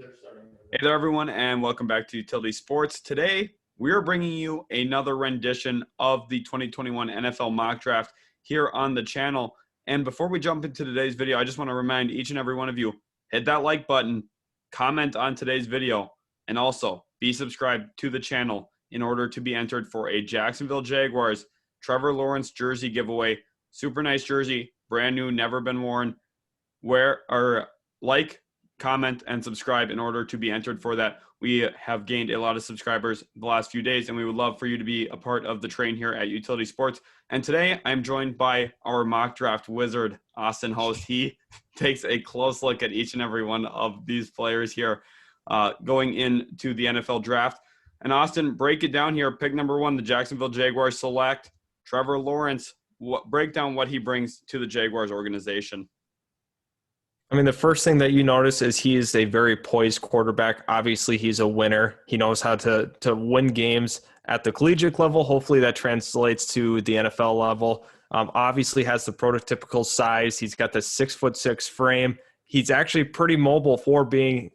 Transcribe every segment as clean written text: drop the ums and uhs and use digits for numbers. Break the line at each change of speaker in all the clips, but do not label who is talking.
Hey there, everyone, and welcome back to Utility Sports. Today, we are bringing you another rendition of the 2021 NFL Mock Draft here on the channel. And before we jump into today's video, I just want to remind each and every one of you, hit that like button, comment on today's video, and also be subscribed to the channel in order to be entered for a Jacksonville Jaguars Trevor Lawrence jersey giveaway. Super nice jersey, brand new, never been worn. Comment, and subscribe in order to be entered for that. We have gained a lot of subscribers the last few days, and we would love for you to be a part of the train here at Utility Sports. And today, I'm joined by our mock draft wizard, Austin Host. He takes a close look at each and every one of these players here going into the NFL draft. And Austin, break it down here. Pick number 1, the Jacksonville Jaguars select Trevor Lawrence. Break down what he brings to the Jaguars organization.
I mean, the first thing that you notice is he is a very poised quarterback. Obviously, he's a winner. He knows how to win games at the collegiate level. Hopefully that translates to the NFL level. Obviously has the prototypical size. He's got the 6'6" frame. He's actually pretty mobile for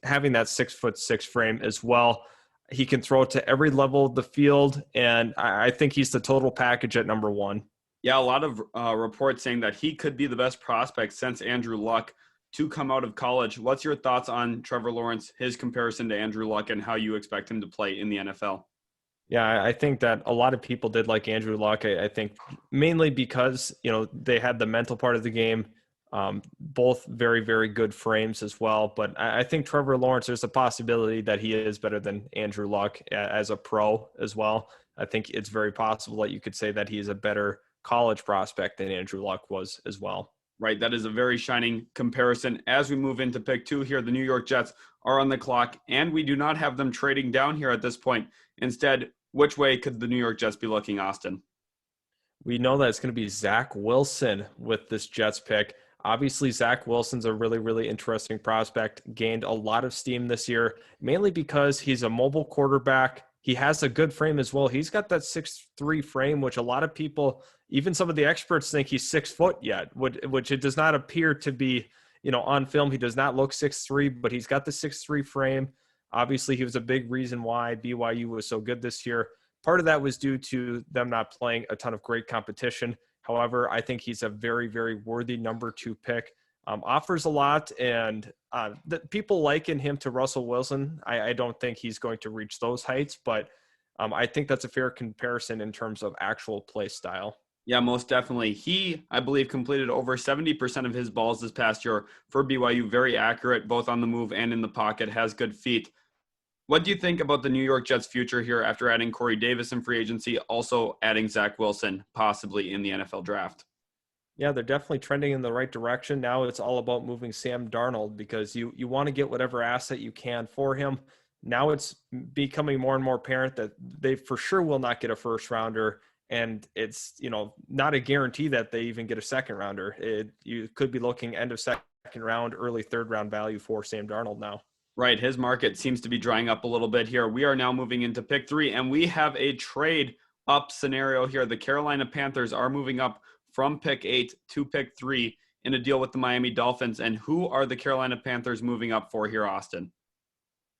having that 6'6" frame as well. He can throw it to every level of the field, and I think he's the total package at number 1.
Yeah, a lot of reports saying that he could be the best prospect since Andrew Luck to come out of college. What's your thoughts on Trevor Lawrence, his comparison to Andrew Luck, and how you expect him to play in the NFL?
Yeah, I think that a lot of people did like Andrew Luck. I think mainly because, they had the mental part of the game, both very, very good frames as well. But I think Trevor Lawrence, there's a possibility that he is better than Andrew Luck as a pro as well. I think it's very possible that you could say that he's a better college prospect than Andrew Luck was as well.
Right, that is a very shining comparison. As we move into pick 2 here, the New York Jets are on the clock, and we do not have them trading down here at this point. Instead, which way could the New York Jets be looking, Austin?
We know that it's going to be Zach Wilson with this Jets pick. Obviously, Zach Wilson's a really, really interesting prospect, gained a lot of steam this year, mainly because he's a mobile quarterback. He has a good frame as well. He's got that 6'3" frame, which a lot of people, even some of the experts, think he's 6 foot yet, which it does not appear to be, on film. He does not look 6'3", but he's got the 6'3" frame. Obviously, he was a big reason why BYU was so good this year. Part of that was due to them not playing a ton of great competition. However, I think he's a very, very worthy number 2 pick. Offers a lot, and people liken him to Russell Wilson. I don't think he's going to reach those heights, but I think that's a fair comparison in terms of actual play style.
Yeah, most definitely. He, I believe, completed over 70% of his balls this past year for BYU. Very accurate, both on the move and in the pocket, has good feet. What do you think about the New York Jets' future here after adding Corey Davis in free agency, also adding Zach Wilson possibly in the NFL draft?
Yeah, they're definitely trending in the right direction. Now it's all about moving Sam Darnold because you want to get whatever asset you can for him. Now it's becoming more and more apparent that they for sure will not get a first rounder, and it's not a guarantee that they even get a second rounder. You could be looking end of second round, early third round value for Sam Darnold now.
Right, his market seems to be drying up a little bit here. We are now moving into pick 3, and we have a trade up scenario here. The Carolina Panthers are moving up from pick 8 to pick 3 in a deal with the Miami Dolphins. And who are the Carolina Panthers moving up for here, Austin?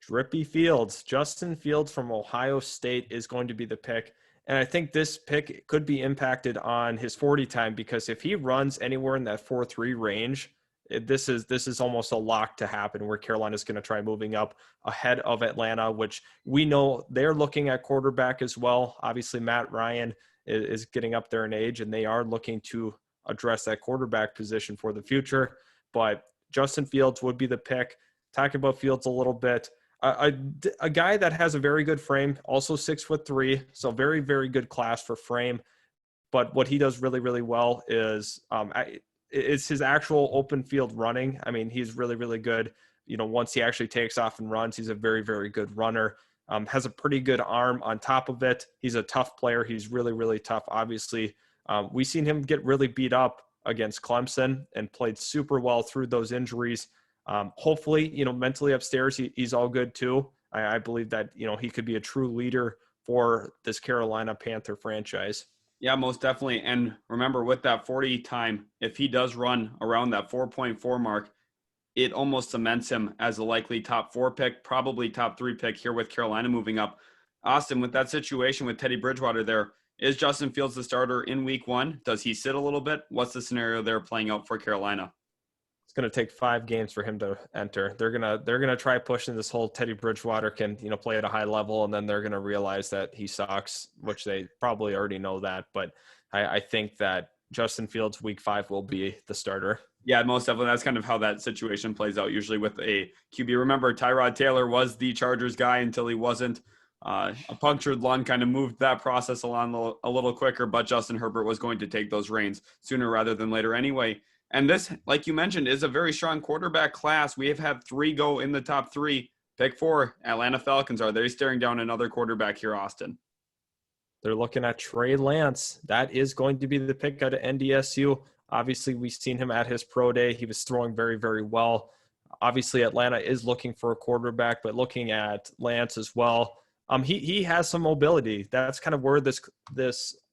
Drippy Fields. Justin Fields from Ohio State is going to be the pick. And I think this pick could be impacted on his 40 time, because if he runs anywhere in that 4.3 range, this is almost a lock to happen, where Carolina's going to try moving up ahead of Atlanta, which we know they're looking at quarterback as well. Obviously, Matt Ryan is getting up there in age, and they are looking to address that quarterback position for the future. But Justin Fields would be the pick. Talking about Fields a little bit, a guy that has a very good frame, also 6'3", so very, very good class for frame. But what he does really, really well is it's his actual open field running. I mean, he's really, really good. Once he actually takes off and runs, he's a very, very good runner. Has a pretty good arm on top of it. He's a tough player. He's really, really tough. Obviously, we've seen him get really beat up against Clemson and played super well through those injuries. Hopefully, mentally upstairs, he's all good too. I believe that, he could be a true leader for this Carolina Panther franchise.
Yeah, most definitely. And remember, with that 40 time, if he does run around that 4.4 mark, it almost cements him as a likely top 4 pick, probably top 3 pick here with Carolina moving up. Austin, with that situation with Teddy Bridgewater there, is Justin Fields the starter in week 1? Does he sit a little bit? What's the scenario there playing out for Carolina?
It's going to take 5 games for him to enter. They're going to try pushing this whole Teddy Bridgewater can, play at a high level, and then they're going to realize that he sucks, which they probably already know that. But I think that Justin Fields week 5 will be the starter.
Yeah, most definitely. That's kind of how that situation plays out usually with a QB. Remember, Tyrod Taylor was the Chargers guy until he wasn't. A punctured lung kind of moved that process along a little quicker, but Justin Herbert was going to take those reins sooner rather than later anyway. And this, like you mentioned, is a very strong quarterback class. We have had 3 go in the top 3. Pick 4, Atlanta Falcons. Are they staring down another quarterback here, Austin?
They're looking at Trey Lance. That is going to be the pick out of NDSU. Obviously, we've seen him at his pro day. He was throwing very, very well. Obviously, Atlanta is looking for a quarterback, but looking at Lance as well, he has some mobility. That's kind of where this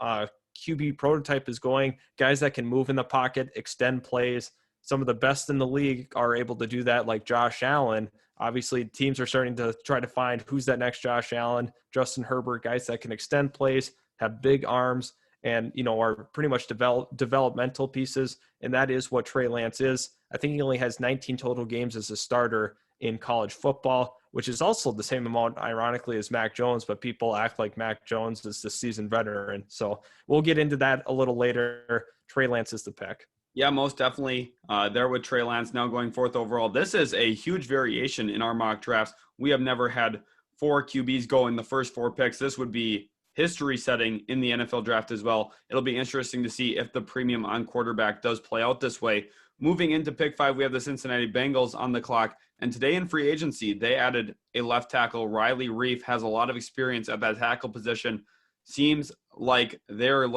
QB prototype is going. Guys that can move in the pocket, extend plays. Some of the best in the league are able to do that, like Josh Allen. Obviously, teams are starting to try to find who's that next Josh Allen, Justin Herbert, guys that can extend plays, have big arms, and are pretty much developmental pieces. And that is what Trey Lance is. I think he only has 19 total games as a starter in college football, which is also the same amount, ironically, as Mac Jones, but people act like Mac Jones is the seasoned veteran. So we'll get into that a little later. Trey Lance is the pick.
Yeah, most definitely. There with Trey Lance now going 4th overall. This is a huge variation in our mock drafts. We have never had 4 QBs go in the first 4 picks. This would be history setting in the NFL draft as well. It'll be interesting to see if the premium on quarterback does play out this way. Moving into pick 5, we have the Cincinnati Bengals on the clock. And today in free agency, they added a left tackle. Riley Reiff has a lot of experience at that tackle position. Seems like they're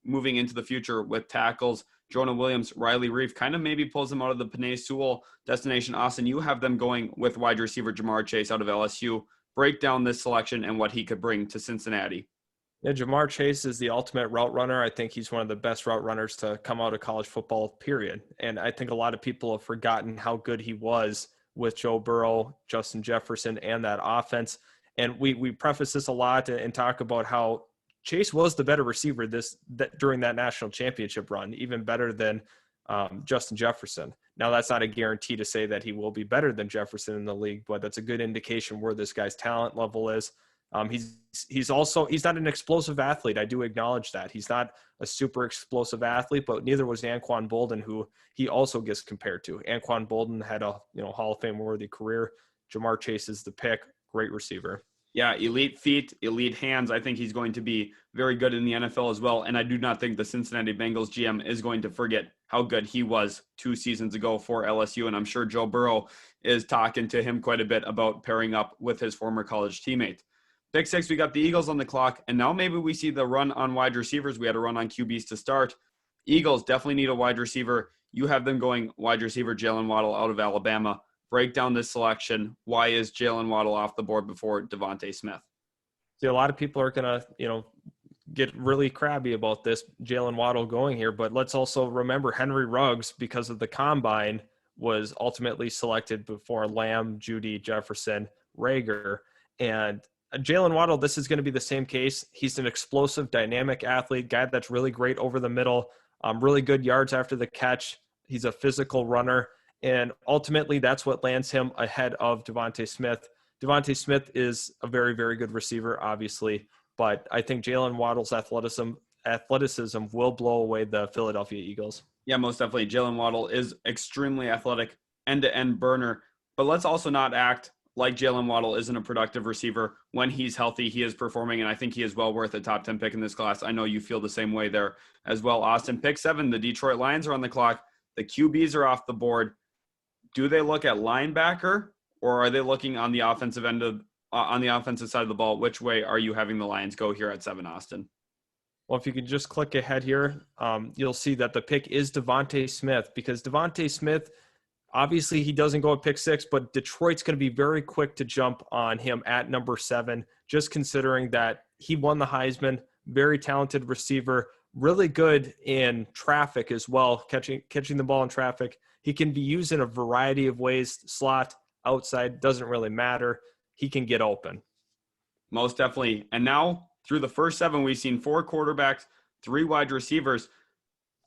moving into the future with tackles. Jonah Williams, Riley Reiff kind of maybe pulls them out of the Penei Sewell destination. Austin, you have them going with wide receiver Jamar Chase out of LSU. Break down this selection and what he could bring to Cincinnati.
Yeah, Jamar Chase is the ultimate route runner. I think he's one of the best route runners to come out of college football, period. And I think a lot of people have forgotten how good he was with Joe Burrow, Justin Jefferson, and that offense. And we preface this a lot and talk about how Chase was the better receiver during that national championship run, even better than Justin Jefferson. Now, that's not a guarantee to say that he will be better than Jefferson in the league, but that's a good indication where this guy's talent level is. He's not an explosive athlete. I do acknowledge that. He's not a super explosive athlete, but neither was Anquan Boldin, who he also gets compared to. Anquan Boldin had a Hall of Fame worthy career. Jamar Chase is the pick. Great receiver.
Yeah, elite feet, elite hands. I think he's going to be very good in the NFL as well. And I do not think the Cincinnati Bengals GM is going to forget how good he was 2 seasons ago for LSU. And I'm sure Joe Burrow is talking to him quite a bit about pairing up with his former college teammate. Pick 6, we got the Eagles on the clock. And now maybe we see the run on wide receivers. We had a run on QBs to start. Eagles definitely need a wide receiver. You have them going wide receiver Jalen Waddle out of Alabama. Break down this selection. Why is Jalen Waddle off the board before Devontae Smith?
See, a lot of people are going to, get really crabby about this Jalen Waddle going here, but let's also remember Henry Ruggs, because of the combine, was ultimately selected before Lamb, Judy, Jefferson, Rager. And Jalen Waddle, this is going to be the same case. He's an explosive, dynamic athlete, guy that's really great over the middle, really good yards after the catch. He's a physical runner. And ultimately, that's what lands him ahead of Devontae Smith. Devontae Smith is a very, very good receiver, obviously. But I think Jalen Waddle's athleticism will blow away the Philadelphia Eagles.
Yeah, most definitely. Jalen Waddle is extremely athletic, end-to-end burner. But let's also not act like Jalen Waddle isn't a productive receiver. When he's healthy, he is performing, and I think he is well worth a top 10 pick in this class. I know you feel the same way there as well, Austin. Pick 7, the Detroit Lions are on the clock. The QBs are off the board. Do they look at linebacker, or are they looking on the offensive end of on the offensive side of the ball? Which way are you having the Lions go here at 7, Austin?
Well, if you could just click ahead here, you'll see that the pick is Devontae Smith, because Devontae Smith, obviously he doesn't go at pick 6, but Detroit's going to be very quick to jump on him at number 7, just considering that he won the Heisman, very talented receiver, really good in traffic as well, catching the ball in traffic. He can be used in a variety of ways. Slot, outside, doesn't really matter. He can get open.
Most definitely. And now, through the first 7, we've seen 4 quarterbacks, 3 wide receivers,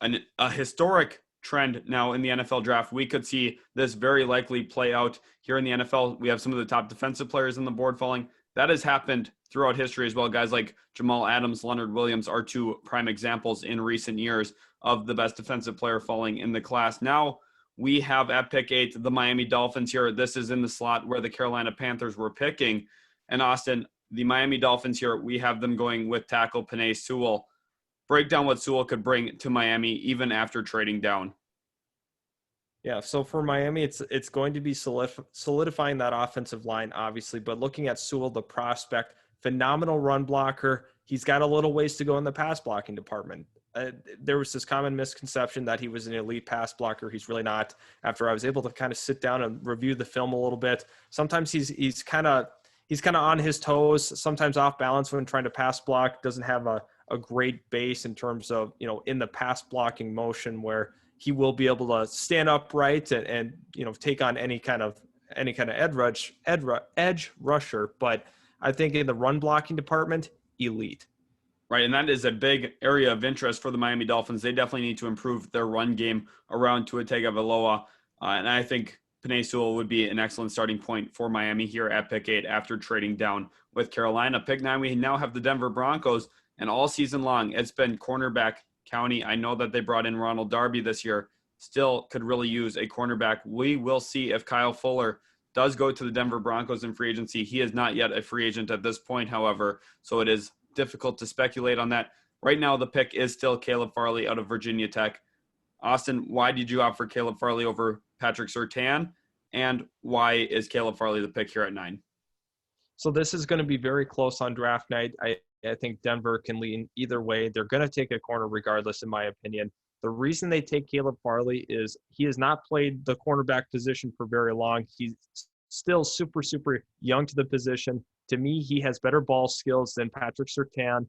a historic trend now in the NFL draft. We could see this very likely play out here in the NFL. We have some of the top defensive players on the board falling. That has happened throughout history as well. Guys like Jamal Adams, Leonard Williams are 2 prime examples in recent years of the best defensive player falling in the class. Now we have at pick 8, the Miami Dolphins here. This is in the slot where the Carolina Panthers were picking. And Austin, the Miami Dolphins here, we have them going with tackle Penei Sewell. Break down what Sewell could bring to Miami even after trading down.
Yeah, so for Miami, it's going to be solidifying that offensive line, obviously. But looking at Sewell, the prospect, phenomenal run blocker. He's got a little ways to go in the pass blocking department. There was this common misconception that he was an elite pass blocker. He's really not. After I was able to kind of sit down and review the film a little bit, sometimes he's kind of on his toes, sometimes off balance when trying to pass block. Doesn't have a great base in terms of, in the pass blocking motion where he will be able to stand upright and take on any kind of edge rusher. But I think in the run blocking department, elite.
Right, and that is a big area of interest for the Miami Dolphins. They definitely need to improve their run game around Tua Tagovailoa, and I think Penei Sewell would be an excellent starting point for Miami here at pick 8 after trading down with Carolina. Pick 9, we now have the Denver Broncos, and all season long, it's been cornerback county. I know that they brought in Ronald Darby this year. Still could really use a cornerback. We will see if Kyle Fuller does go to the Denver Broncos in free agency. He is not yet a free agent at this point, however, so it is difficult to speculate on that. Right now, the pick is still Caleb Farley out of Virginia Tech. Austin, why did you opt for Caleb Farley over Patrick Surtain? And why is Caleb Farley the pick here at 9?
So this is going to be very close on draft night. I think Denver can lean either way. They're going to take a corner regardless, in my opinion. The reason they take Caleb Farley is he has not played the cornerback position for very long. He's still super, super young to the position. To me, he has better ball skills than Patrick Surtain.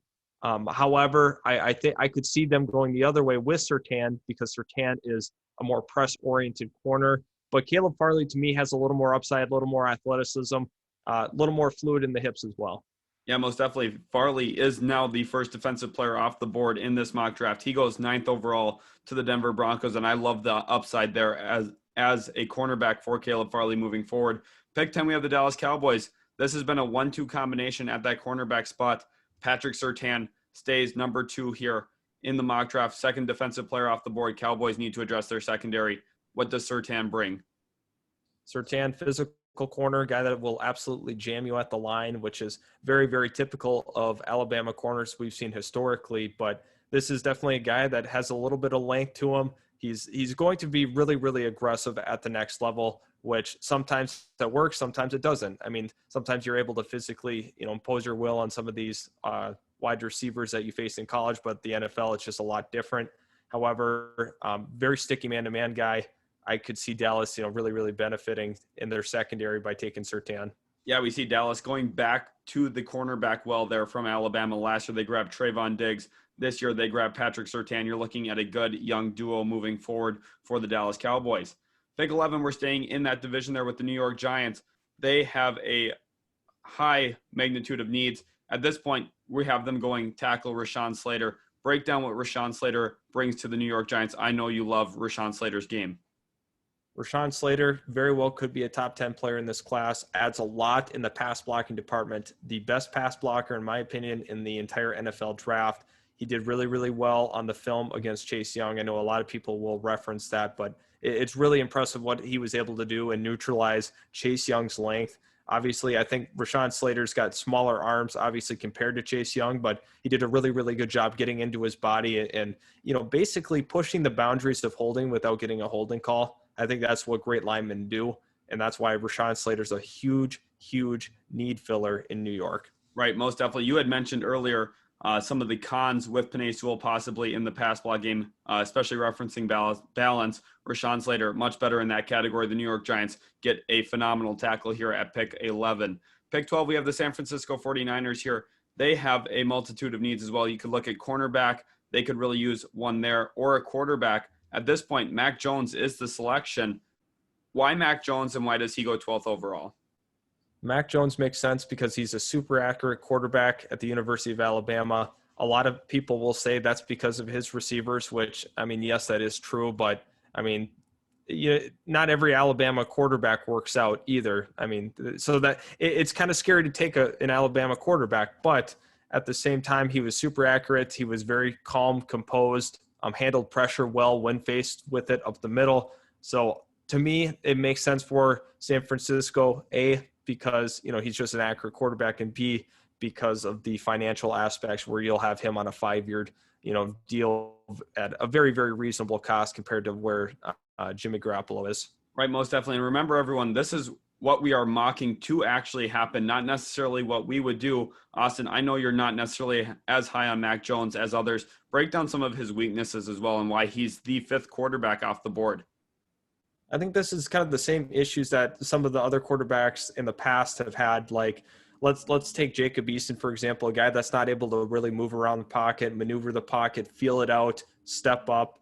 However, I think I could see them going the other way with Surtain because Surtain is a more press-oriented corner. But Caleb Farley, to me, has a little more upside, a little more athleticism, a little more fluid in the hips as well.
Yeah, most definitely. Farley is now the first defensive player off the board in this mock draft. He goes 9th overall to the Denver Broncos, and I love the upside there as a cornerback for Caleb Farley moving forward. Pick 10, we have the Dallas Cowboys. This has been a 1-2 combination at that cornerback spot. Patrick Surtain stays number 2 here in the mock draft. Second defensive player off the board. Cowboys need to address their secondary. What does Surtain bring?
Surtain, physical corner, guy that will absolutely jam you at the line, which is very, very typical of Alabama corners we've seen historically. But this is definitely a guy that has a little bit of length to him. He's going to be really, really aggressive at the next level, which sometimes that works, sometimes it doesn't. I mean, sometimes you're able to physically, impose your will on some of these wide receivers that you face in college, but the NFL, it's just a lot different. However, very sticky man-to-man guy. I could see Dallas, really, really benefiting in their secondary by taking Surtain.
Yeah, we see Dallas going back to the cornerback well there from Alabama. Last year, they grabbed Trayvon Diggs. This year, they grabbed Patrick Surtain. You're looking at a good young duo moving forward for the Dallas Cowboys. Pick 11, we're staying in that division there with the New York Giants. They have a high magnitude of needs. At this point, we have them going tackle Rashawn Slater. Break down what Rashawn Slater brings to the New York Giants. I know you love Rashawn Slater's game.
Rashawn Slater very well could be a top 10 player in this class, adds a lot in the pass blocking department. The best pass blocker, in my opinion, in the entire NFL draft. He did really, really well on the film against Chase Young. I know a lot of people will reference that, but it's really impressive what he was able to do and neutralize Chase Young's length. Obviously, I think Rashawn Slater's got smaller arms, obviously, compared to Chase Young, but he did a really, really good job getting into his body and basically pushing the boundaries of holding without getting a holding call. I think that's what great linemen do, and that's why Rashawn Slater's a huge, huge need filler in New York.
Right, most definitely. You had mentioned earlier some of the cons with Penei Sewell possibly in the pass block game, especially referencing balance. Rashawn Slater, much better in that category. The New York Giants get a phenomenal tackle here at pick 11. Pick 12, we have the San Francisco 49ers here. They have a multitude of needs as well. You could look at cornerback. They could really use one there, or a quarterback at this point, Mac Jones is the selection. Why Mac Jones, and why does he go 12th overall?
Mac Jones makes sense because he's a super accurate quarterback at the University of Alabama. A lot of people will say that's because of his receivers, which, I mean, yes, that is true, but I mean, not every Alabama quarterback works out either. I mean, so that it's kind of scary to take an Alabama quarterback, but at the same time, he was super accurate. He was very calm, composed, handled pressure well when faced with it up the middle. So to me, it makes sense for San Francisco, A, because, he's just an accurate quarterback, and B, because of the financial aspects where you'll have him on a 5-year, deal at a very, very reasonable cost compared to where Jimmy Garoppolo is.
Right, most definitely. And remember, everyone, this is what we are mocking to actually happen, not necessarily what we would do. Austin, I know you're not necessarily as high on Mac Jones as others. Break down some of his weaknesses as well and why he's the 5th quarterback off the board.
I think this is kind of the same issues that some of the other quarterbacks in the past have had. Like, let's take Jacob Eason, for example, a guy that's not able to really move around the pocket, maneuver the pocket, feel it out, step up.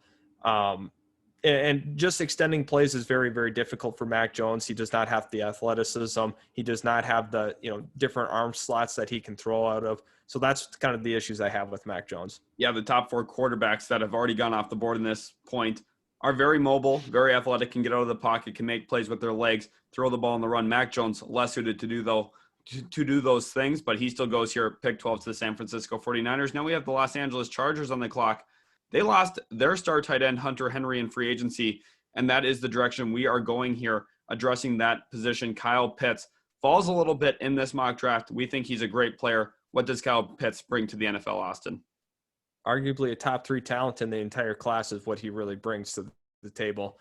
And just extending plays is very, very difficult for Mac Jones. He does not have the athleticism. He does not have the, different arm slots that he can throw out of. So that's kind of the issues I have with Mac Jones.
Yeah, the top 4 quarterbacks that have already gone off the board in this point are very mobile, very athletic, can get out of the pocket, can make plays with their legs, throw the ball on the run. Mac Jones, less suited to do those things, but he still goes here, pick 12 to the San Francisco 49ers. Now we have the Los Angeles Chargers on the clock. They lost their star tight end, Hunter Henry, in free agency, and that is the direction we are going here, addressing that position. Kyle Pitts falls a little bit in this mock draft. We think he's a great player. What does Kyle Pitts bring to the NFL, Austin?
Arguably a top 3 talent in the entire class is what he really brings to the table.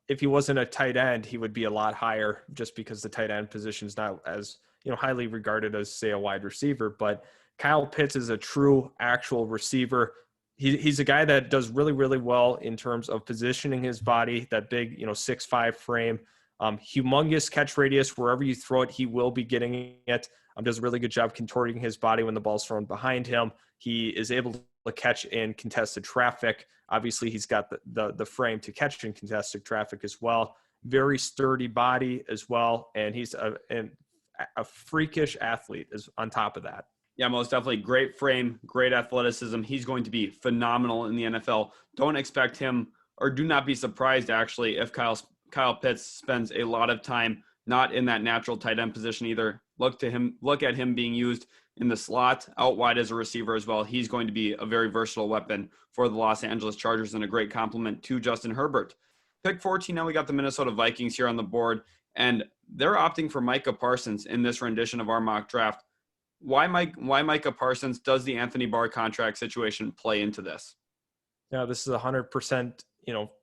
If he wasn't a tight end, he would be a lot higher just because the tight end position is not as, highly regarded as, say, a wide receiver. But Kyle Pitts is a true, actual receiver. He's a guy that does really, really well in terms of positioning his body, that big, 6'5" frame, humongous catch radius. Wherever you throw it, he will be getting it. Does a really good job contorting his body when the ball's thrown behind him. He is able to catch in contested traffic. Obviously, he's got the frame to catch in contested traffic as well. Very sturdy body as well, and he's a freakish athlete is on top of that.
Yeah, most definitely. Great frame, great athleticism. He's going to be phenomenal in the NFL. Don't expect him, or do not be surprised, actually, if Kyle Pitts spends a lot of time not in that natural tight end position either. Look at him being used in the slot, out wide as a receiver as well. He's going to be a very versatile weapon for the Los Angeles Chargers and a great complement to Justin Herbert. Pick 14, now we got the Minnesota Vikings here on the board, and they're opting for Micah Parsons in this rendition of our mock draft. Why Micah Parsons? Does the Anthony Barr contract situation play into this?
Yeah, this is 100%,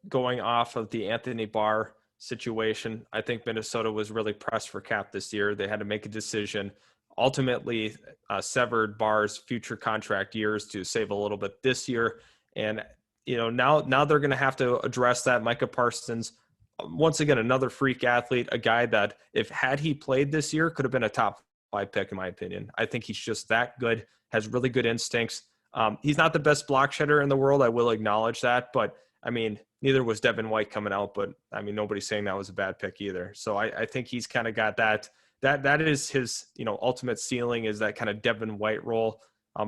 going off of the Anthony Barr situation. I think Minnesota was really pressed for cap this year. They had to make a decision. Ultimately, severed Barr's future contract years to save a little bit this year. And, now they're going to have to address that. Micah Parsons, once again, another freak athlete, a guy that had he played this year, could have been a top 5 pick, in my opinion. I think he's just that good, has really good instincts. He's not the best block shedder in the world. I will acknowledge that, but I mean, neither was Devin White coming out, but I mean, nobody's saying that was a bad pick either. So I think he's kind of got that is his, ultimate ceiling, is that kind of Devin White role.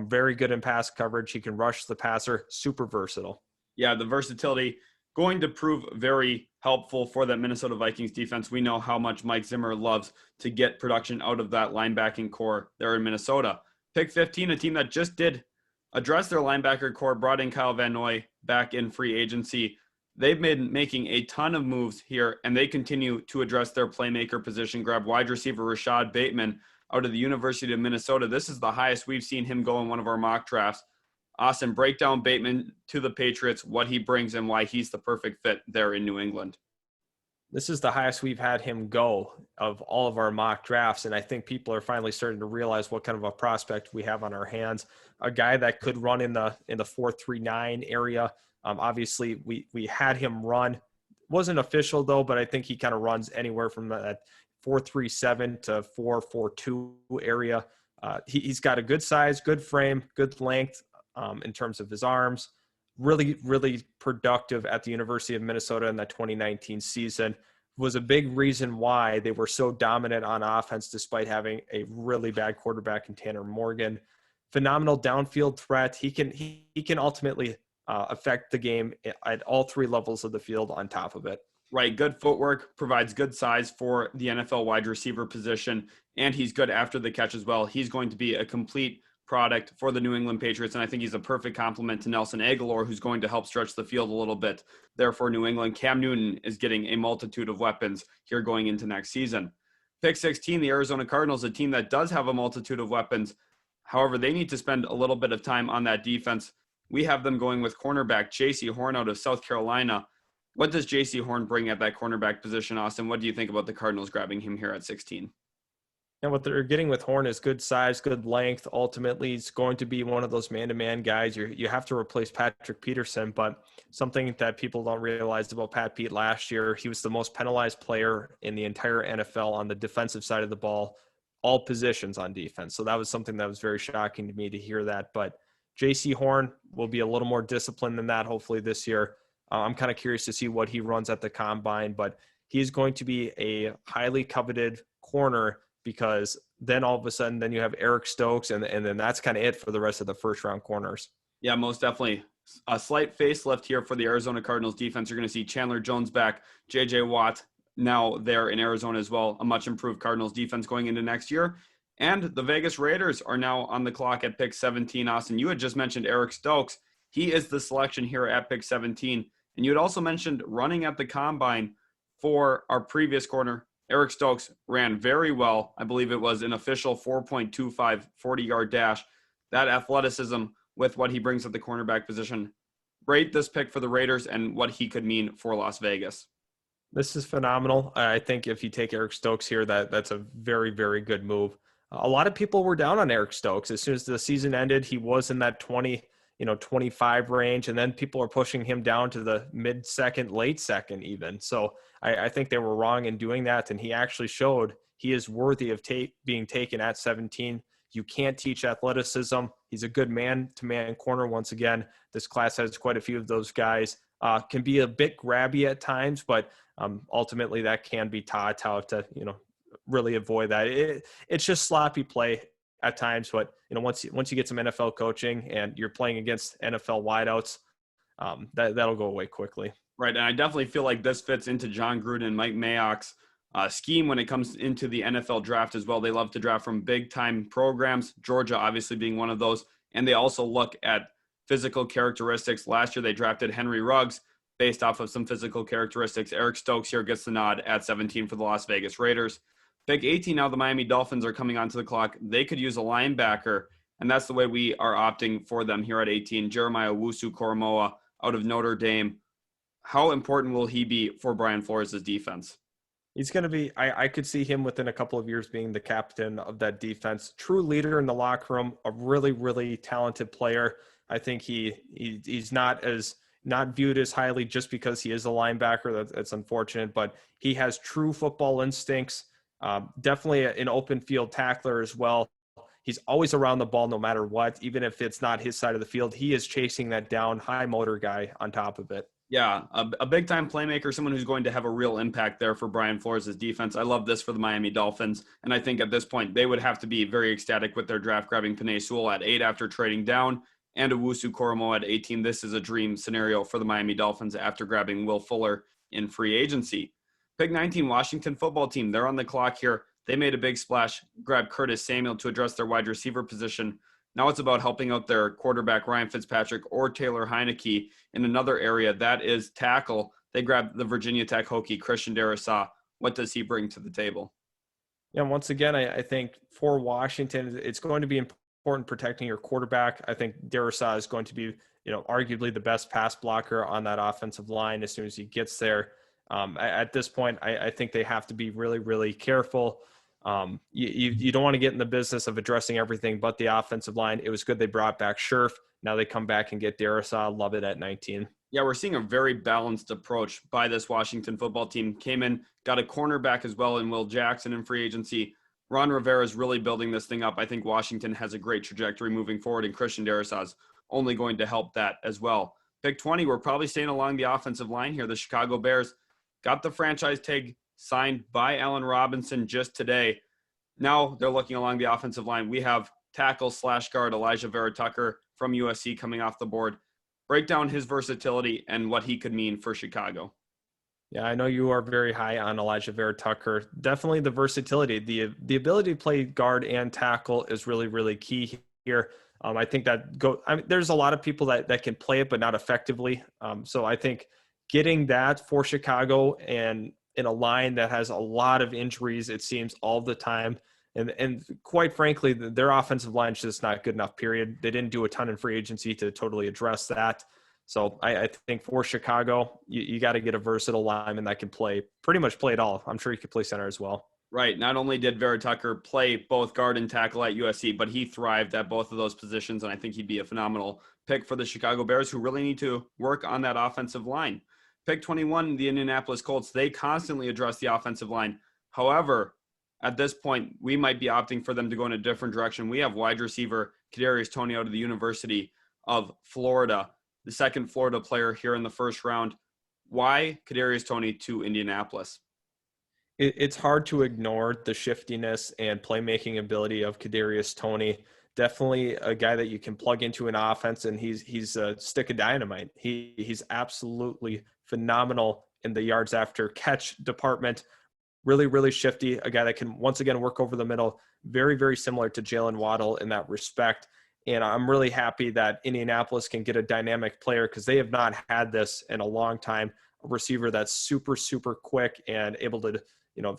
Very good in pass coverage. He can rush the passer, super versatile.
Yeah, the versatility going to prove very helpful for that Minnesota Vikings defense. We know how much Mike Zimmer loves to get production out of that linebacking core there in Minnesota. Pick 15, a team that just did address their linebacker core, brought in Kyle Van Noy back in free agency. They've been making a ton of moves here, and they continue to address their playmaker position. Grab wide receiver Rashad Bateman out of the University of Minnesota. This is the highest we've seen him go in one of our mock drafts. Austin, break down Bateman to the Patriots, what he brings and why he's the perfect fit there in New England.
This is the highest we've had him go of all of our mock drafts, and I think people are finally starting to realize what kind of a prospect we have on our hands. A guy that could run in the 4.39 area. Obviously, we had him run. Wasn't official, though, but I think he kind of runs anywhere from that 4.37 to 4.42 area. He's got a good size, good frame, good length in terms of his arms. really, really productive at the University of Minnesota in that 2019 season. Was a big reason why they were so dominant on offense despite having a really bad quarterback in Tanner Morgan. Phenomenal downfield threat. He can ultimately affect the game at all three levels of the field on top of it.
Right, good footwork, provides good size for the NFL wide receiver position, and he's good after the catch as well. He's going to be a complete product for the New England Patriots, and I think he's a perfect complement to Nelson Agholor, who's going to help stretch the field a little bit there for New England. Cam Newton is getting a multitude of weapons here going into next season. Pick 16, the Arizona Cardinals, a team that does have a multitude of weapons. However, they need to spend a little bit of time on that defense. We have them going with cornerback J.C. Horn out of South Carolina. What does J.C. Horn bring at that cornerback position, Austin? What do you think about the Cardinals grabbing him here at 16?
And what they're getting with Horn is good size, good length. Ultimately, he's going to be one of those man-to-man guys. You have to replace Patrick Peterson, but something that people don't realize about Pat Pete last year, he was the most penalized player in the entire NFL on the defensive side of the ball, all positions on defense. So that was something that was very shocking to me to hear that. But J.C. Horn will be a little more disciplined than that, hopefully this year. I'm kind of curious to see what he runs at the combine, but he's going to be a highly coveted corner because then all of a sudden then you have Eric Stokes and then that's kind of it for the rest of the first round corners.
Yeah, most definitely. A slight facelift here for the Arizona Cardinals defense. You're going to see Chandler Jones back, J.J. Watt now there in Arizona as well, a much improved Cardinals defense going into next year. And the Vegas Raiders are now on the clock at pick 17. Austin, you had just mentioned Eric Stokes. He is the selection here at pick 17. And you had also mentioned running at the combine for our previous corner. Eric Stokes ran very well. I believe it was an official 4.25 40-yard dash. That athleticism with what he brings at the cornerback position. Rate this pick for the Raiders and what he could mean for Las Vegas.
This is phenomenal. I think if you take Eric Stokes here, that's a very, very good move. A lot of people were down on Eric Stokes. As soon as the season ended, he was in that 25 range, and then people are pushing him down to the mid-second, late second even. So I think they were wrong in doing that, and he actually showed he is worthy of being taken at 17. You can't teach athleticism. He's a good man-to-man corner once again. This class has quite a few of those guys. Can be a bit grabby at times, but ultimately that can be taught how to, really avoid that. It's just sloppy play at times, but once you get some NFL coaching and you're playing against NFL wideouts, that'll go away quickly.
Right, and I definitely feel like this fits into John Gruden and Mike Mayock's scheme when it comes into the NFL draft as well. They love to draft from big-time programs, Georgia obviously being one of those, and they also look at physical characteristics. Last year they drafted Henry Ruggs based off of some physical characteristics. Eric Stokes here gets the nod at 17 for the Las Vegas Raiders. Pick 18 now, the Miami Dolphins are coming onto the clock. They could use a linebacker, and that's the way we are opting for them here at 18. Jeremiah Owusu-Koramoah out of Notre Dame. How important will he be for Brian Flores' defense?
He's going to be, I could see him within a couple of years being the captain of that defense. True leader in the locker room, a really, really talented player. I think he's not viewed as highly just because he is a linebacker. That's unfortunate, but he has true football instincts. Definitely an open field tackler as well. He's always around the ball no matter what, even if it's not his side of the field. He is chasing that down, high motor guy on top of it.
Yeah, a big-time playmaker, someone who's going to have a real impact there for Brian Flores' defense. I love this for the Miami Dolphins, and I think at this point they would have to be very ecstatic with their draft grabbing Penei Sewell at 8 after trading down, and Owusu-Koramoah at 18. This is a dream scenario for the Miami Dolphins after grabbing Will Fuller in free agency. Pick 19, Washington football team. They're on the clock here. They made a big splash, grabbed Curtis Samuel to address their wide receiver position. Now it's about helping out their quarterback, Ryan Fitzpatrick, or Taylor Heineke in another area. That is tackle. They grabbed the Virginia Tech Hokie, Christian Darrisaw. What does he bring to the table?
Yeah, once again, I think for Washington, it's going to be important protecting your quarterback. I think Darrisaw is going to be, arguably the best pass blocker on that offensive line as soon as he gets there. At this point, I think they have to be really, really careful. You don't want to get in the business of addressing everything but the offensive line. It was good they brought back Scherf. Now they come back and get Darrisaw. Love it at 19.
Yeah, we're seeing a very balanced approach by this Washington football team. Came in, got a cornerback as well in Will Jackson in free agency. Ron Rivera is really building this thing up. I think Washington has a great trajectory moving forward, and Christian Darrisaw is only going to help that as well. Pick 20, we're probably staying along the offensive line here. The Chicago Bears got the franchise tag signed by Allen Robinson just today. Now they're looking along the offensive line. We have tackle/guard Elijah Vera Tucker from USC coming off the board. Break down his versatility and what he could mean for Chicago.
Yeah, I know you are very high on Elijah Vera Tucker. Definitely the versatility, the ability to play guard and tackle is really, really key here. I think there's a lot of people that can play it, but not effectively. So I think getting that for Chicago and in a line that has a lot of injuries, it seems all the time. And quite frankly, their offensive line is just not good enough, period. They didn't do a ton in free agency to totally address that. So I think for Chicago, you got to get a versatile lineman that can pretty much play it all. I'm sure he could play center as well.
Right. Not only did Vera Tucker play both guard and tackle at USC, but he thrived at both of those positions. And I think he'd be a phenomenal pick for the Chicago Bears, who really need to work on that offensive line. Pick 21, the Indianapolis Colts, they constantly address the offensive line. However, at this point, we might be opting for them to go in a different direction. We have wide receiver Kadarius Toney out of the University of Florida, the second Florida player here in the first round. Why Kadarius Toney to Indianapolis?
It's hard to ignore the shiftiness and playmaking ability of Kadarius Toney. Definitely a guy that you can plug into an offense, and he's a stick of dynamite. He's absolutely phenomenal in the yards after catch department. Really, really shifty, a guy that can once again work over the middle. Very, very similar to Jalen Waddle in that respect. And I'm really happy that Indianapolis can get a dynamic player because they have not had this in a long time. A receiver that's super, super quick and able to,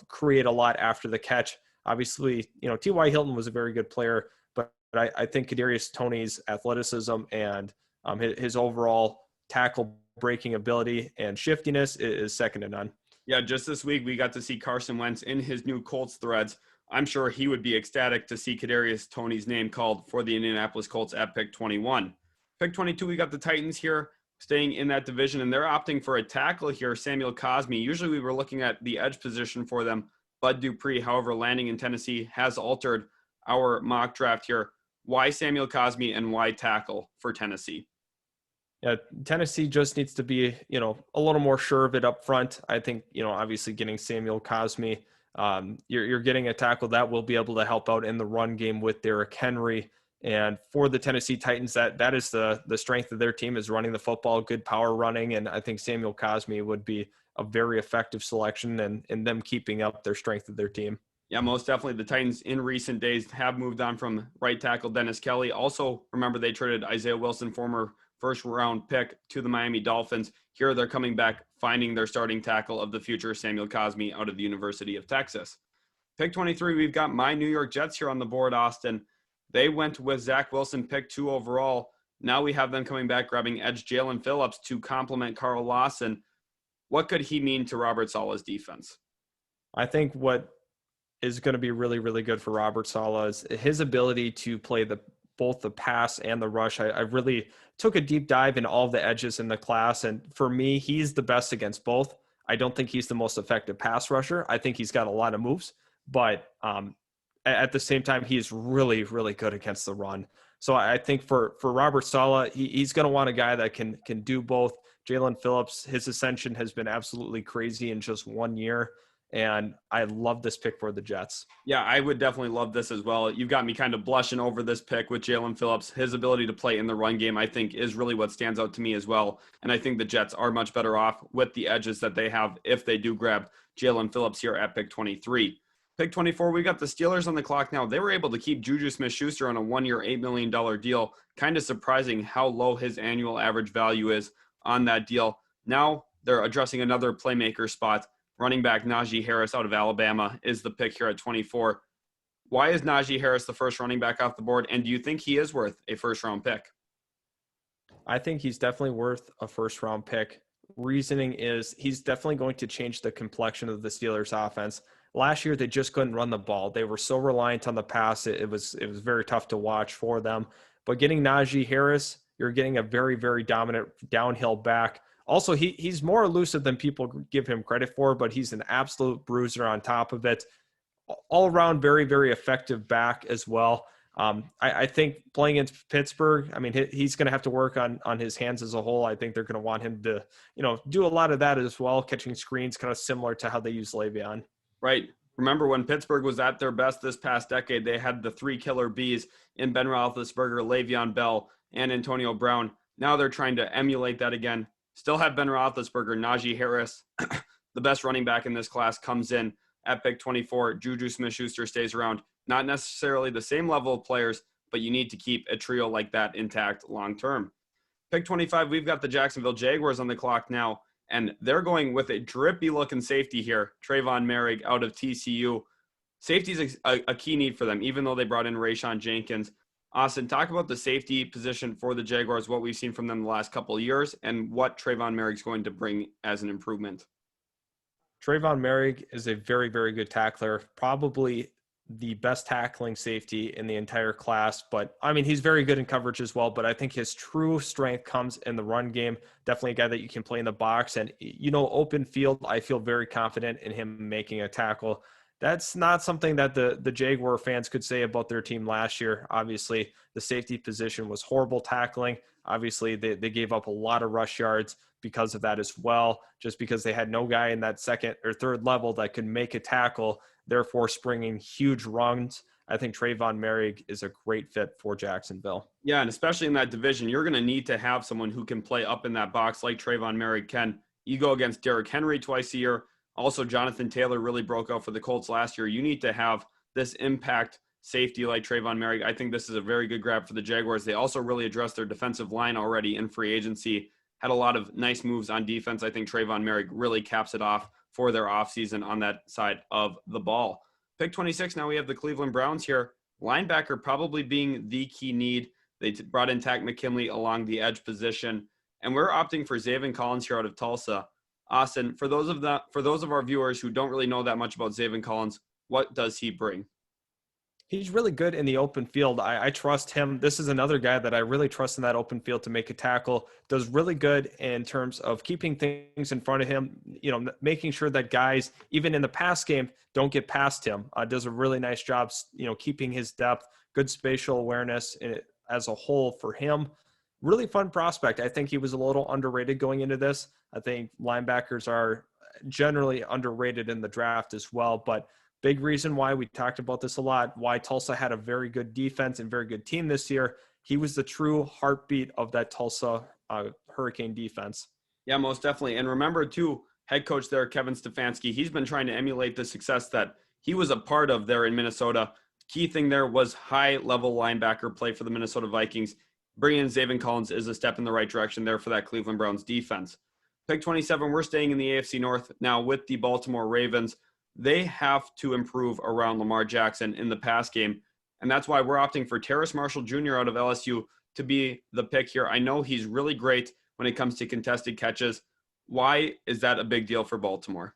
create a lot after the catch. Obviously, T.Y. Hilton was a very good player, but I think Kadarius Toney's athleticism and his overall tackle breaking ability and shiftiness is second to none.
Yeah, just this week we got to see Carson Wentz in his new Colts threads. I'm sure he would be ecstatic to see Kadarius Toney's name called for the Indianapolis Colts at pick 21. Pick 22, we got the Titans here staying in that division, and they're opting for a tackle here, Samuel Cosmi. Usually we were looking at the edge position for them, Bud Dupree. However, landing in Tennessee has altered our mock draft here. Why Samuel Cosmi and why tackle for Tennessee?
Yeah, Tennessee just needs to be, a little more sure of it up front. I think, obviously getting Samuel Cosmi, you're getting a tackle that will be able to help out in the run game with Derrick Henry. And for the Tennessee Titans, that is the strength of their team, is running the football, good power running. And I think Samuel Cosmi would be a very effective selection and them keeping up their strength of their team.
Yeah, most definitely. The Titans in recent days have moved on from right tackle Dennis Kelly. Also, remember they traded Isaiah Wilson, former first-round pick, to the Miami Dolphins. Here they're coming back, finding their starting tackle of the future, Samuel Cosmi, out of the University of Texas. Pick 23, we've got my New York Jets here on the board, Austin. They went with Zach Wilson, pick 2 overall. Now we have them coming back, grabbing edge Jalen Phillips to complement Carl Lawson. What could he mean to Robert Saleh's defense?
I think what is going to be really, really good for Robert Saleh is his ability to play both the pass and the rush. I really took a deep dive in all the edges in the class, and for me, he's the best against both. I don't think he's the most effective pass rusher. I think he's got a lot of moves, but at the same time, he's really, really good against the run. So I think for Robert Saleh, he's going to want a guy that can do both. Jalen Phillips, his ascension has been absolutely crazy in just 1 year. And I love this pick for the Jets.
Yeah, I would definitely love this as well. You've got me kind of blushing over this pick with Jalen Phillips. His ability to play in the run game, I think, is really what stands out to me as well. And I think the Jets are much better off with the edges that they have if they do grab Jalen Phillips here at pick 23. Pick 24, we got the Steelers on the clock now. They were able to keep Juju Smith-Schuster on a 1-year, $8 million deal. Kind of surprising how low his annual average value is on that deal. Now they're addressing another playmaker spot. Running back Najee Harris out of Alabama is the pick here at 24. Why is Najee Harris the first running back off the board? And do you think he is worth a first-round pick?
I think he's definitely worth a first-round pick. Reasoning is he's definitely going to change the complexion of the Steelers' offense. Last year, they just couldn't run the ball. They were so reliant on the pass. It was very tough to watch for them. But getting Najee Harris, you're getting a very, very dominant downhill back. Also, he's more elusive than people give him credit for, but he's an absolute bruiser on top of it. All around, very, very effective back as well. I think playing in Pittsburgh, I mean, he's going to have to work on his hands as a whole. I think they're going to want him to, do a lot of that as well, catching screens, kind of similar to how they use Le'Veon.
Right. Remember when Pittsburgh was at their best this past decade, they had the three killer bees in Ben Roethlisberger, Le'Veon Bell, and Antonio Brown. Now they're trying to emulate that again. Still have Ben Roethlisberger, Najee Harris, the best running back in this class, comes in at pick 24. Juju Smith-Schuster stays around. Not necessarily the same level of players, but you need to keep a trio like that intact long term. Pick 25, we've got the Jacksonville Jaguars on the clock now, and they're going with a drippy-looking safety here, Trayvon Merrick out of TCU. Safety is a key need for them, even though they brought in Rayshawn Jenkins. Austin, talk about the safety position for the Jaguars, what we've seen from them the last couple of years, and what Trayvon Merrick's going to bring as an improvement.
Trayvon Merrick is a very, very good tackler, probably the best tackling safety in the entire class. But I mean, he's very good in coverage as well, but I think his true strength comes in the run game. Definitely a guy that you can play in the box, and, open field, I feel very confident in him making a tackle. That's not something that the Jaguar fans could say about their team last year. Obviously, the safety position was horrible tackling. Obviously, they gave up a lot of rush yards because of that as well, just because they had no guy in that second or third level that could make a tackle, therefore springing huge runs. I think Trayvon Merrick is a great fit for Jacksonville.
Yeah, and especially in that division, you're going to need to have someone who can play up in that box like Trayvon Merrick can. You go against Derrick Henry twice a year. Also, Jonathan Taylor really broke out for the Colts last year. You need to have this impact safety like Trayvon Merrick. I think this is a very good grab for the Jaguars. They also really addressed their defensive line already in free agency. Had a lot of nice moves on defense. I think Trayvon Merrick really caps it off for their offseason on that side of the ball. Pick 26, now we have the Cleveland Browns here. Linebacker probably being the key need. They brought in Takk McKinley along the edge position. And we're opting for Zaven Collins here out of Tulsa. Austin, for those of our viewers who don't really know that much about Zaven Collins, what does he bring?
He's really good in the open field. I trust him. This is another guy that I really trust in that open field to make a tackle. Does really good in terms of keeping things in front of him, making sure that guys, even in the pass game, don't get past him. Does a really nice job, keeping his depth, good spatial awareness as a whole for him. Really fun prospect. I think he was a little underrated going into this. I think linebackers are generally underrated in the draft as well, but big reason why we talked about this a lot, why Tulsa had a very good defense and very good team this year. He was the true heartbeat of that Tulsa Hurricane defense.
Yeah, most definitely. And remember, too, head coach there, Kevin Stefanski, he's been trying to emulate the success that he was a part of there in Minnesota. Key thing there was high-level linebacker play for the Minnesota Vikings. Bringing in Zaven Collins is a step in the right direction there for that Cleveland Browns defense. Pick 27, we're staying in the AFC North now with the Baltimore Ravens. They have to improve around Lamar Jackson in the pass game, and that's why we're opting for Terrace Marshall Jr. out of LSU to be the pick here. I know he's really great when it comes to contested catches. Why is that a big deal for Baltimore?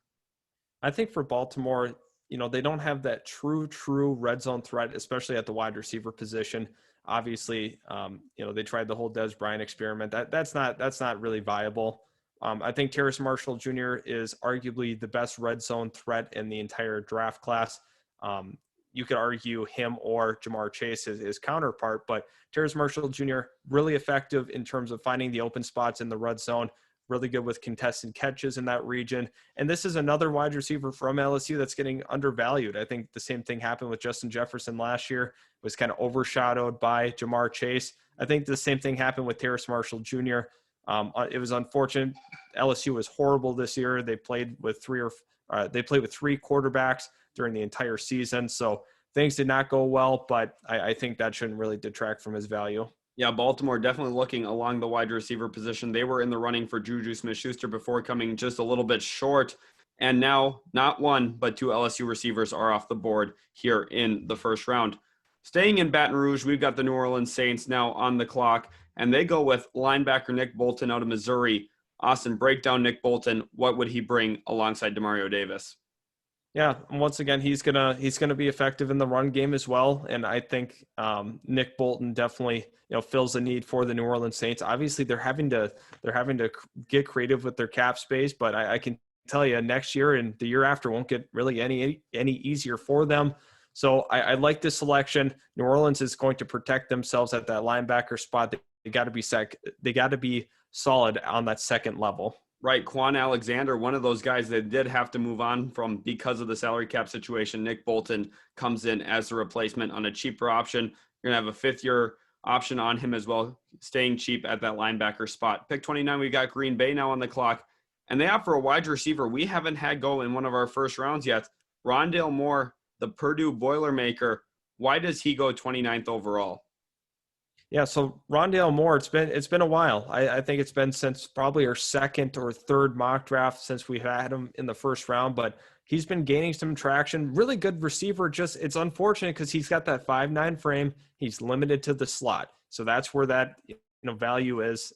I think for Baltimore, they don't have that true red zone threat, especially at the wide receiver position. Obviously, they tried the whole Dez Bryant experiment. That's not really viable. I think Terrace Marshall Jr. is arguably the best red zone threat in the entire draft class. You could argue him or Jamar Chase is his counterpart, but Terrace Marshall Jr. really effective in terms of finding the open spots in the red zone, really good with contested catches in that region. And this is another wide receiver from LSU that's getting undervalued. I think the same thing happened with Justin Jefferson last year, was kind of overshadowed by Jamar Chase. I think the same thing happened with Terrace Marshall Jr. It was unfortunate. LSU was horrible this year. They played with three quarterbacks during the entire season. So things did not go well, but I think that shouldn't really detract from his value.
Yeah, Baltimore definitely looking along the wide receiver position. They were in the running for Juju Smith-Schuster before coming just a little bit short. And now not one, but two LSU receivers are off the board here in the first round. Staying in Baton Rouge, we've got the New Orleans Saints now on the clock, and they go with linebacker Nick Bolton out of Missouri. Austin, break down Nick Bolton. What would he bring alongside Demario Davis?
Yeah, once again, he's gonna be effective in the run game as well, and I think Nick Bolton definitely fills the need for the New Orleans Saints. Obviously, they're having to get creative with their cap space, but I can tell you next year and the year after won't get really any easier for them. So I like this selection. New Orleans is going to protect themselves at that linebacker spot. They got to be They got to be solid on that second level.
Right, Quan Alexander, one of those guys that did have to move on from because of the salary cap situation. Nick Bolton comes in as the replacement on a cheaper option. You're going to have a fifth-year option on him as well, staying cheap at that linebacker spot. Pick 29, we got Green Bay now on the clock, and they offer a wide receiver we haven't had go in one of our first rounds yet. Rondale Moore, the Purdue Boilermaker. Why does he go 29th overall?
Yeah, so Rondale Moore, it's been a while. I think it's been since probably our second or third mock draft since we had him in the first round, but he's been gaining some traction. Really good receiver. Just it's unfortunate because he's got that 5'9" frame. He's limited to the slot, so that's where that value is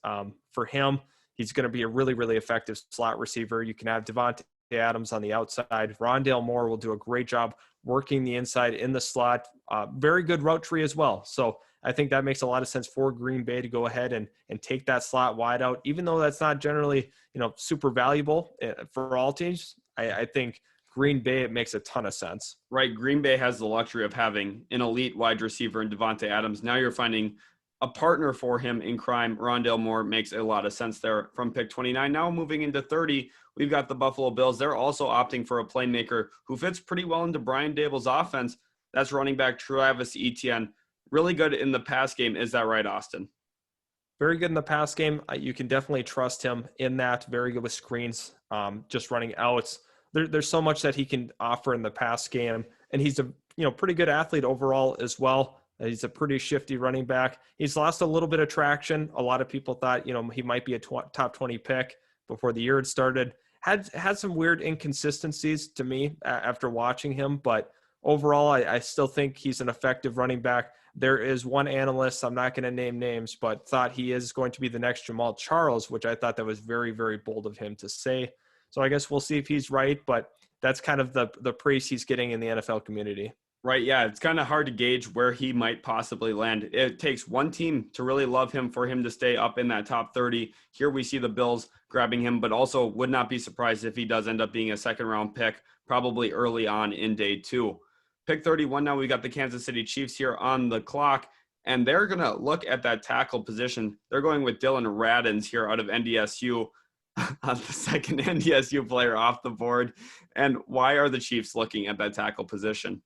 for him. He's going to be a really, really effective slot receiver. You can have Devontae Adams on the outside. Rondale Moore will do a great job working the inside in the slot. Very good route tree as well. So I think that makes a lot of sense for Green Bay to go ahead and take that slot wide out, even though that's not generally, super valuable for all teams. I think Green Bay, it makes a ton of sense.
Right. Green Bay has the luxury of having an elite wide receiver in Devontae Adams. Now you're finding a partner for him in crime. Rondale Moore makes a lot of sense there from pick 29. Now moving into 30, we've got the Buffalo Bills. They're also opting for a playmaker who fits pretty well into Brian Dable's offense. That's running back Travis Etienne. Really good in the pass game. Is that right, Austin?
Very good in the pass game. You can definitely trust him in that. Very good with screens, just running outs. There's so much that he can offer in the pass game, and he's a pretty good athlete overall as well. He's a pretty shifty running back. He's lost a little bit of traction. A lot of people thought he might be a top 20 pick before the year had started. Had some weird inconsistencies to me after watching him, but overall, I still think he's an effective running back. There is one analyst, I'm not going to name names, but thought he is going to be the next Jamal Charles, which I thought that was very, very bold of him to say. So I guess we'll see if he's right, but that's kind of the praise he's getting in the NFL community.
Right, yeah, it's kind of hard to gauge where he might possibly land. It takes one team to really love him for him to stay up in that top 30. Here we see the Bills grabbing him, but also would not be surprised if he does end up being a second-round pick, probably early on in day 2. Pick 31 now, we got the Kansas City Chiefs here on the clock, and they're going to look at that tackle position. They're going with Dylan Radins here out of NDSU, the second NDSU player off the board. And why are the Chiefs looking at that tackle position?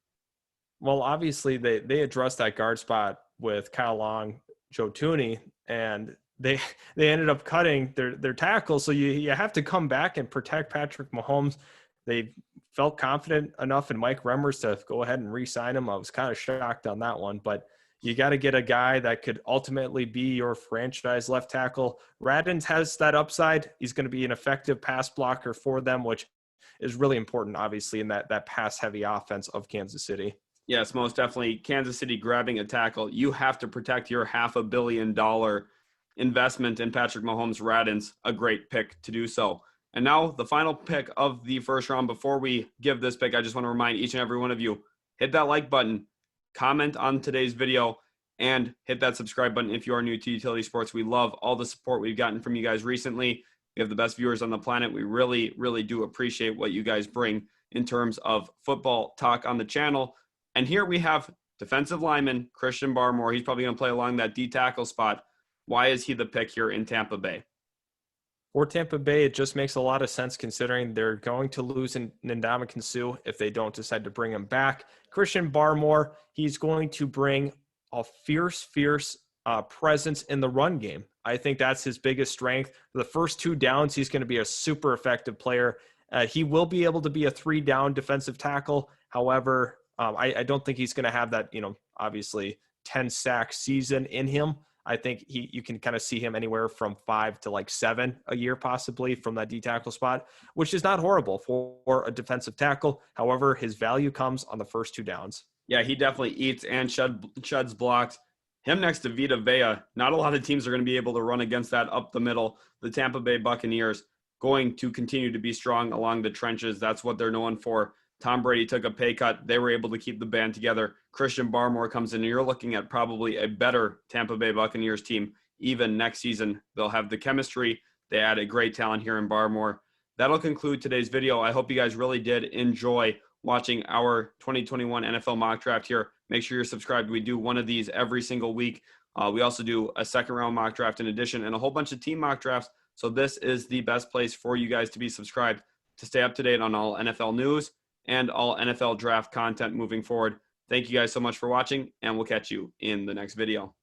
Well, obviously, they addressed that guard spot with Kyle Long, Joe Thuney, and they ended up cutting their tackle. So you have to come back and protect Patrick Mahomes. They felt confident enough in Mike Remmers to go ahead and re-sign him. I was kind of shocked on that one, but you got to get a guy that could ultimately be your franchise left tackle. Radins has that upside. He's going to be an effective pass blocker for them, which is really important, obviously, in that pass-heavy offense of Kansas City.
Yes, most definitely. Kansas City grabbing a tackle. You have to protect your $500 million investment in Patrick Mahomes. Radins, a great pick to do so. And now the final pick of the first round. Before we give this pick, I just want to remind each and every one of you, hit that like button, comment on today's video, and hit that subscribe button if you are new to Utility Sports. We love all the support we've gotten from you guys recently. We have the best viewers on the planet. We really, really do appreciate what you guys bring in terms of football talk on the channel. And here we have defensive lineman Christian Barmore. He's probably going to play along that D tackle spot. Why is he the pick here in Tampa Bay?
For Tampa Bay, it just makes a lot of sense considering they're going to lose Ndamukong Suh if they don't decide to bring him back. Christian Barmore, he's going to bring a fierce presence in the run game. I think that's his biggest strength. The first 2 downs, he's going to be a super effective player. He will be able to be a 3-down defensive tackle. However, I don't think he's going to have that, obviously 10-sack season in him. I think you can kind of see him anywhere from 5 to 7 a year, possibly from that D tackle spot, which is not horrible for a defensive tackle. However, his value comes on the first 2 downs.
Yeah, he definitely eats and sheds blocks. Him next to Vita Vea. Not a lot of teams are going to be able to run against that up the middle. The Tampa Bay Buccaneers going to continue to be strong along the trenches. That's what they're known for. Tom Brady took a pay cut. They were able to keep the band together. Christian Barmore comes in, and you're looking at probably a better Tampa Bay Buccaneers team even next season. They'll have the chemistry. They add a great talent here in Barmore. That'll conclude today's video. I hope you guys really did enjoy watching our 2021 NFL mock draft here, make sure you're subscribed. We do one of these every single week. We also do a second round mock draft in addition and a whole bunch of team mock drafts. So this is the best place for you guys to be subscribed to stay up to date on all NFL news and all NFL draft content moving forward. Thank you guys so much for watching, and we'll catch you in the next video.